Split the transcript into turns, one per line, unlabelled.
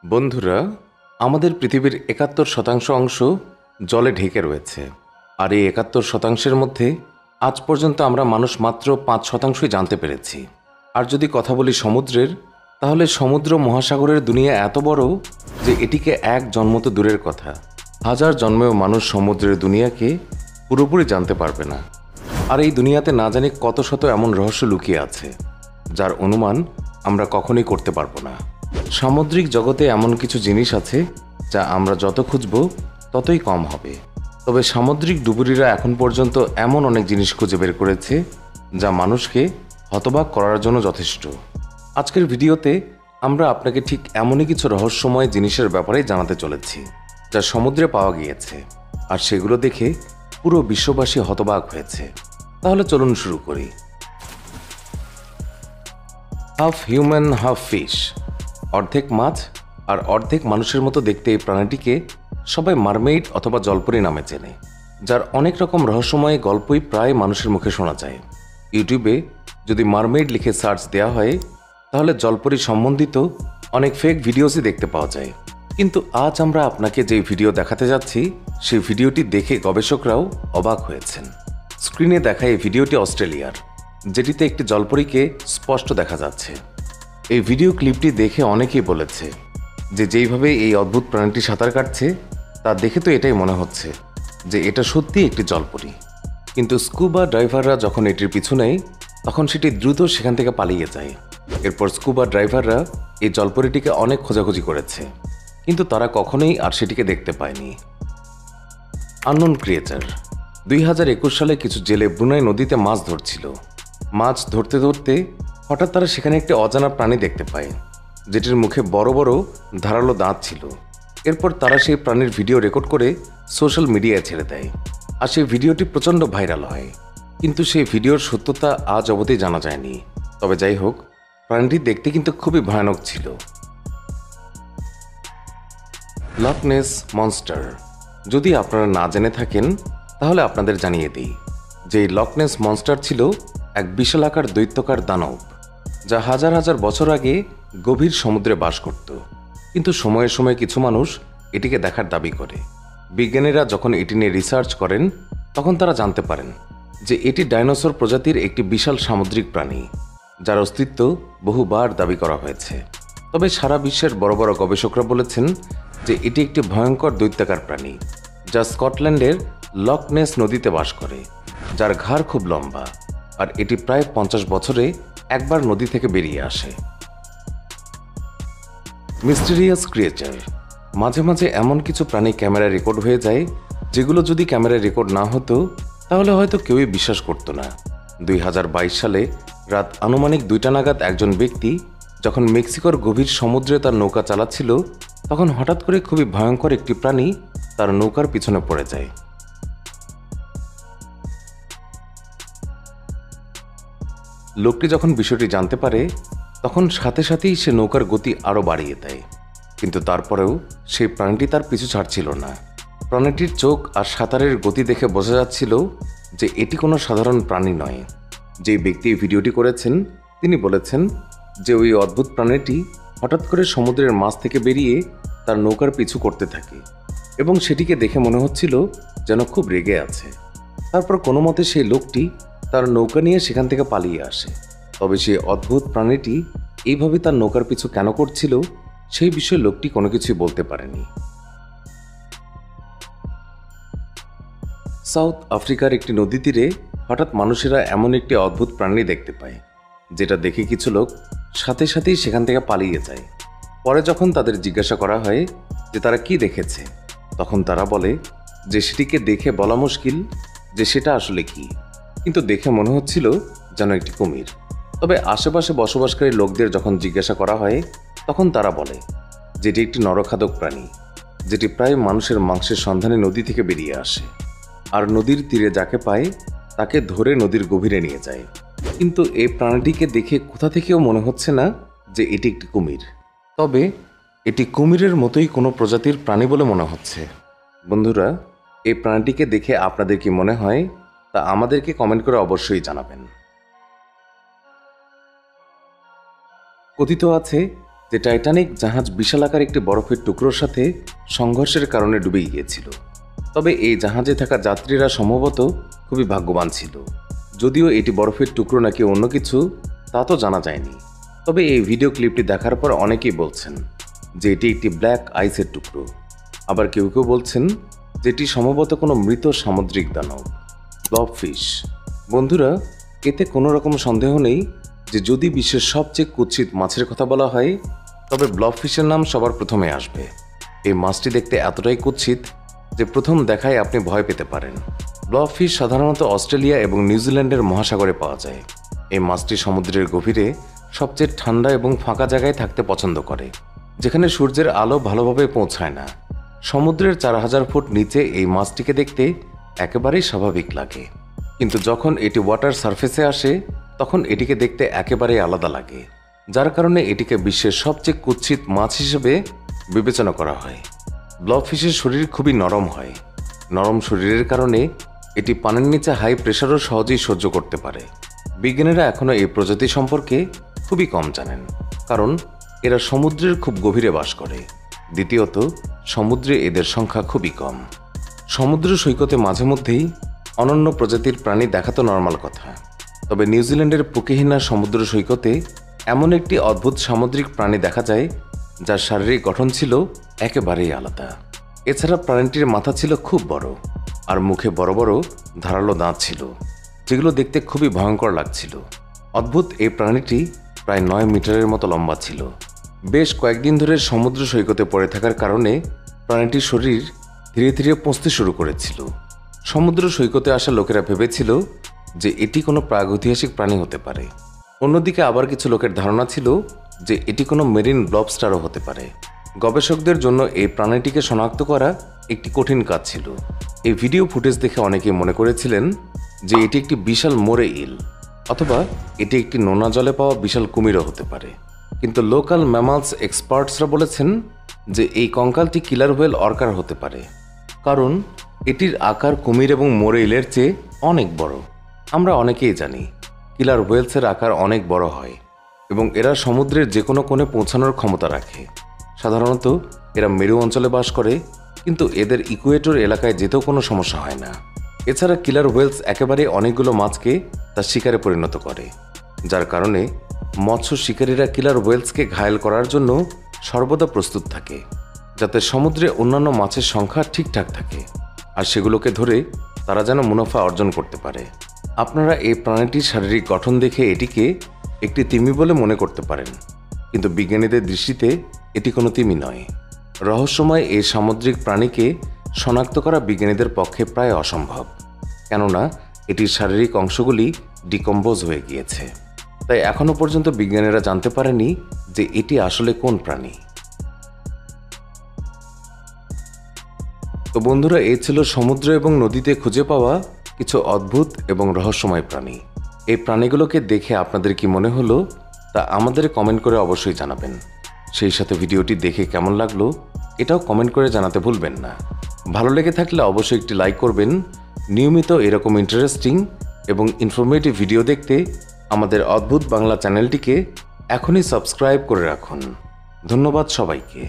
বন্ধুরা, আমাদের পৃথিবীর ৭১% অংশ জলে ঢেকে রয়েছে। আর এই ৭১%-এর মধ্যে আজ পর্যন্ত আমরা মানুষ মাত্র ৫%ই জানতে পেরেছি। আর যদি কথা বলি সমুদ্রের, তাহলে সমুদ্র মহাসাগরের দুনিয়া এত বড় যে এটিকে এক জন্ম তো দূরের কথা, হাজার জন্মেও মানুষ সমুদ্রের দুনিয়াকে পুরোপুরি জানতে পারবে না। আর এই দুনিয়াতে না জানি কত শত এমন রহস্য লুকিয়ে আছে, যার অনুমান আমরা কখনোই করতে পারবো না। সামুদ্রিক জগতে এমন কিছু জিনিস আছে যা আমরা যত খুঁজব ততই কম হবে। তবে সামুদ্রিক ডুবুরিরা এখন পর্যন্ত এমন অনেক জিনিস খুঁজে বের করেছে যা মানুষকে হতবাক করার জন্য যথেষ্ট। আজকের ভিডিওতে আমরা আপনাকে ঠিক এমনই কিছু রহস্যময় জিনিসের ব্যাপারে জানাতে চলেছি যা সমুদ্রে পাওয়া গিয়েছে, আর সেগুলো দেখে পুরো বিশ্ববাসী হতবাক হয়েছে। তাহলে চলুন শুরু করি। হাফ হিউম্যান হাফ ফিশ, অর্ধেক মাছ আর অর্ধেক মানুষের মতো দেখতে এই প্রাণীটিকে সবাই মারমেইড অথবা জলপরি নামে চেনে, যার অনেক রকম রহস্যময় গল্পই প্রায় মানুষের মুখে শোনা যায়। ইউটিউবে যদি মারমেইড লিখে সার্চ দেওয়া হয় তাহলে জলপরি সম্বন্ধিত অনেক ফেক ভিডিওসই দেখতে পাওয়া যায়। কিন্তু আজ আমরা আপনাকে যে ভিডিও দেখাতে যাচ্ছি সেই ভিডিওটি দেখে গবেষকরাও অবাক হয়েছেন। স্ক্রিনে দেখা এই ভিডিওটি অস্ট্রেলিয়ার, যেটিতে একটি জলপরীকে স্পষ্ট দেখা যাচ্ছে। এই ভিডিও ক্লিপটি দেখে অনেকেই বলেছে যে যেইভাবে এই অদ্ভুত প্রাণীটি সাঁতার কাটছে তা দেখে তো এটাই মনে হচ্ছে যে এটা সত্যি একটি জলপরী। কিন্তু স্কুবা ড্রাইভাররা যখন এটির পিছু নেয় তখন সেটি দ্রুত সেখান থেকে পালিয়ে যায়। এরপর স্কুবা ড্রাইভাররা এই জলপরীটিকে অনেক খোঁজাখুঁজি করেছে, কিন্তু তারা কখনোই আর সেটিকে দেখতে পায়নি। Unknown creature. ২০২১ সালে কিছু জেলে ব্রুনাই নদীতে মাছ ধরছিল। মাছ ধরতে ধরতে হঠাৎ তারা সেখানে একটি অজানা প্রাণী দেখতে পায়, যেটির মুখে বড় বড় ধারালো দাঁত ছিল। এরপর তারা সেই প্রাণীর ভিডিও রেকর্ড করে সোশ্যাল মিডিয়ায় ছেড়ে দেয়, আর সেই ভিডিওটি প্রচণ্ড ভাইরাল হয়। কিন্তু সেই ভিডিওর সত্যতা আজ অবধি জানা যায়নি। তবে যাই হোক, প্রাণীটি দেখতে কিন্তু খুবই ভয়ানক ছিল। Loch Ness monster. যদি আপনারা না জেনে থাকেন তাহলে আপনাদের জানিয়ে দিই যে এই লক নেস মনস্টার ছিল এক বিশালাকার দৈত্যকার দানব, যা হাজার হাজার বছর আগে গভীর সমুদ্রে বাস করত। কিন্তু সময়ে সময়ে কিছু মানুষ এটিকে দেখার দাবি করে। বিজ্ঞানীরা যখন এটি নিয়ে রিসার্চ করেন তখন তারা জানতে পারেন যে এটি ডাইনোসর প্রজাতির একটি বিশাল সামুদ্রিক প্রাণী, যার অস্তিত্ব বহুবার দাবি করা হয়েছে। তবে সারা বিশ্বের বড় বড় গবেষকরা বলেছেন যে এটি একটি ভয়ঙ্কর দৈত্যাকার প্রাণী, যা স্কটল্যান্ডের লক নেস নদীতে বাস করে, যার ঘাড় খুব লম্বা, আর এটি প্রায় ৫০ বছরে একবার নদী থেকে বেরিয়ে আসে। Mysterious creature. মাঝে মাঝে এমন কিছু প্রাণী ক্যামেরায় রেকর্ড হয়ে যায় যেগুলো যদি ক্যামেরায় রেকর্ড না হতো তাহলে হয়তো কেউই বিশ্বাস করতো না। ২০২২ সালে রাত আনুমানিক ২টা নাগাদ একজন ব্যক্তি যখন মেক্সিকোর গভীর সমুদ্রে তার নৌকা চালাচ্ছিল তখন হঠাৎ করে খুবই ভয়ঙ্কর একটি প্রাণী তার নৌকার পিছনে পড়ে যায়। লোকটি যখন বিষয়টি জানতে পারে তখন সাথে সাথেই সে নৌকার গতি আরও বাড়িয়ে দেয়, কিন্তু তারপরেও সেই প্রাণীটি তার পিছু ছাড়ছিল না। প্রাণীটির চোখ আর সাঁতারের গতি দেখে বোঝা যাচ্ছিল যে এটি কোনো সাধারণ প্রাণী নয়। যেই ব্যক্তি এই ভিডিওটি করেছেন তিনি বলেছেন যে ওই অদ্ভুত প্রাণীটি হঠাৎ করে সমুদ্রের মাছ থেকে বেরিয়ে তার নৌকার পিছু করতে থাকে এবং সেটিকে দেখে মনে হচ্ছিল যেন খুব রেগে আছে। তারপর কোনো মতে সেই লোকটি তার নৌকা নিয়ে সেখান থেকে পালিয়ে আসে। তবে সেই অদ্ভুত প্রাণীটি এইভাবে তার নৌকার পিছু কেন করছিল সেই বিষয়ে লোকটি কোনো কিছুই বলতে পারেনি। সাউথ আফ্রিকার একটি নদী তীরে হঠাৎ মানুষেরা এমন একটি অদ্ভুত প্রাণী দেখতে পায়, যেটা দেখে কিছু লোক সাথে সাথেই সেখান থেকে পালিয়ে যায়। পরে যখন তাদের জিজ্ঞাসা করা হয় যে তারা কি দেখেছে, তখন তারা বলে যে সেটিকে দেখে বলা মুশকিল যে সেটা আসলে কি, কিন্তু দেখে মনে হচ্ছিল যেন একটি কুমির। তবে আশেপাশে বসবাসকারী লোকদের যখন জিজ্ঞাসা করা হয় তখন তারা বলে যে এটি একটি নরখাদক প্রাণী, যেটি প্রায় মানুষের মাংসের সন্ধানে নদী থেকে বেরিয়ে আসে আর নদীর তীরে যাকে পায় তাকে ধরে নদীর গভীরে নিয়ে যায়। কিন্তু এই প্রাণীটিকে দেখে কোথা থেকেও মনে হচ্ছে না যে এটি একটি কুমির, তবে এটি কুমিরের মতোই কোনো প্রজাতির প্রাণী বলে মনে হচ্ছে। বন্ধুরা, এই প্রাণীটিকে দেখে আপনাদের কি মনে হয় তা আমাদেরকে কমেন্ট করে অবশ্যই জানাবেন। কথিত আছে যে টাইটানিক জাহাজ বিশালাকার একটি বরফের টুকরোর সাথে সংঘর্ষের কারণে ডুবে গিয়েছিল। তবে এই জাহাজে থাকা যাত্রীরা সম্ভবত খুবই ভাগ্যবান ছিল। যদিও এটি বরফের টুকরো নাকি অন্য কিছু তা তো জানা যায়নি। তবে এই ভিডিও ক্লিপটি দেখার পর অনেকেই বলছেন যে এটি একটি ব্ল্যাক আইসের টুকরো। আবার কেউ কেউ বলছেন যেটি সম্ভবত কোনো মৃত সামুদ্রিক দানব, ব্লবফিশ। বন্ধুরা, এতে কোনো রকম সন্দেহ নেই যে যদি বিশ্বের সবচেয়ে কুৎসিত মাছের কথা বলা হয় তবে ব্লবফিশের নাম সবার প্রথমে আসবে। এই মাছটি দেখতে এতটাই কুৎসিত যে প্রথম দেখায় আপনি ভয় পেতে পারেন। ব্লবফিশ সাধারণত অস্ট্রেলিয়া এবং নিউজিল্যান্ডের মহাসাগরে পাওয়া যায়। এই মাছটি সমুদ্রের গভীরে সবচেয়ে ঠান্ডা এবং ফাঁকা জায়গায় থাকতে পছন্দ করে, যেখানে সূর্যের আলো ভালোভাবে পৌঁছায় না। সমুদ্রের 4000 ফুট নিচে এই মাছটিকে দেখতে একেবারেই স্বাভাবিক লাগে, কিন্তু যখন এটি ওয়াটার সারফেসে আসে তখন এটিকে দেখতে একেবারেই আলাদা লাগে, যার কারণে এটিকে বিশ্বের সবচেয়ে কুৎসিত মাছ হিসেবে বিবেচনা করা হয়। ব্লবফিশের শরীর খুবই নরম হয়। নরম শরীরের কারণে এটি পানির নিচে হাই প্রেশারও সহজেই সহ্য করতে পারে। বিজ্ঞানীরা এখনও এই প্রজাতি সম্পর্কে খুবই কম জানেন, কারণ এরা সমুদ্রের খুব গভীরে বাস করে। দ্বিতীয়ত, সমুদ্রে এদের সংখ্যা খুবই কম। সমুদ্র সৈকতে মাঝে মধ্যেই অনন্য প্রজাতির প্রাণী দেখা তো নর্মাল কথা, তবে নিউজিল্যান্ডের পুকেহিনা সমুদ্র সৈকতে এমন একটি অদ্ভুত সামুদ্রিক প্রাণী দেখা যায় যার শারীরিক গঠন ছিল একেবারেই আলাদা। এছাড়া প্রাণীটির মাথা ছিল খুব বড় আর মুখে বড় বড় ধারালো দাঁত ছিল, যেগুলো দেখতে খুবই ভয়ঙ্কর লাগছিল। অদ্ভুত এই প্রাণীটি প্রায় 9 মিটারের মতো লম্বা ছিল। বেশ কয়েকদিন ধরে সমুদ্র সৈকতে পড়ে থাকার কারণে প্রাণীটির শরীর ধীরে ধীরে পচতে শুরু করেছিল। সমুদ্র সৈকতে আসা লোকেরা ভেবেছিল যে এটি কোনো প্রাগৈতিহাসিক প্রাণী হতে পারে। অন্যদিকে আবার কিছু লোকের ধারণা ছিল যে এটি কোনো মেরিন লবস্টারও হতে পারে। গবেষকদের জন্য এই প্রাণীটিকে শনাক্ত করা একটি কঠিন কাজ ছিল। এই ভিডিও ফুটেজ দেখে অনেকেই মনে করেছিলেন যে এটি একটি বিশাল মোরে ইল, অথবা এটি একটি নোনা জলে পাওয়া বিশাল কুমিরও হতে পারে। কিন্তু লোকাল ম্যামালস এক্সপার্টসরা বলেছেন যে এই কঙ্কালটি কিলার হোয়েল অর্কার হতে পারে, কারণ এটির আকার কুমির এবং মোরে ইলের চেয়ে অনেক বড়। আমরা অনেকেই জানি কিলার হোয়েলসের আকার অনেক বড় হয় এবং এরা সমুদ্রের যে কোনো কোণে পৌঁছানোর ক্ষমতা রাখে। সাধারণত এরা মেরু অঞ্চলে বাস করে, কিন্তু এদের ইকুয়েটর এলাকায় যেতেও কোনো সমস্যা হয় না। এছাড়া কিলার হোয়েলস একেবারে অনেকগুলো মাছকে তার শিকারে পরিণত করে, যার কারণে মৎস্য শিকারীরা কিলার হোয়েলসকে ঘায়েল করার জন্য সর্বদা প্রস্তুত থাকে, যাতে সমুদ্রে অন্যান্য মাছের সংখ্যা ঠিকঠাক থাকে আর সেগুলোকে ধরে তারা যেন মুনাফা অর্জন করতে পারে। আপনারা এই প্রাণীটির শারীরিক গঠন দেখে এটিকে একটি তিমি বলে মনে করতে পারেন, কিন্তু বিজ্ঞানীদের দৃষ্টিতে এটি কোনো তিমি নয়। রহস্যময় এই সামুদ্রিক প্রাণীকে শনাক্ত করা বিজ্ঞানীদের পক্ষে প্রায় অসম্ভব, কেননা এটির শারীরিক অংশগুলি ডিকম্পোজ হয়ে গিয়েছে। তাই এখনও পর্যন্ত বিজ্ঞানীরা জানতে পারেনি যে এটি আসলে কোন প্রাণী। তো বন্ধুরা, এই ছিল সমুদ্র এবং নদীতে খুঁজে পাওয়া কিছু অদ্ভুত এবং রহস্যময় প্রাণী। এই প্রাণীগুলোকে দেখে আপনাদের কি মনে হলো তা আমাদের কমেন্ট করে অবশ্যই জানাবেন। সেই সাথে ভিডিওটি দেখে কেমন লাগলো এটাও কমেন্ট করে জানাতে ভুলবেন না। ভালো লেগে থাকলে অবশ্যই একটি লাইক করবেন। নিয়মিত এরকম ইন্টারেস্টিং এবং ইনফরমেটিভ ভিডিও দেখতে আমাদের অদ্ভুত বাংলা চ্যানেলটিকে এখনই সাবস্ক্রাইব করে রাখুন। ধন্যবাদ সবাইকে।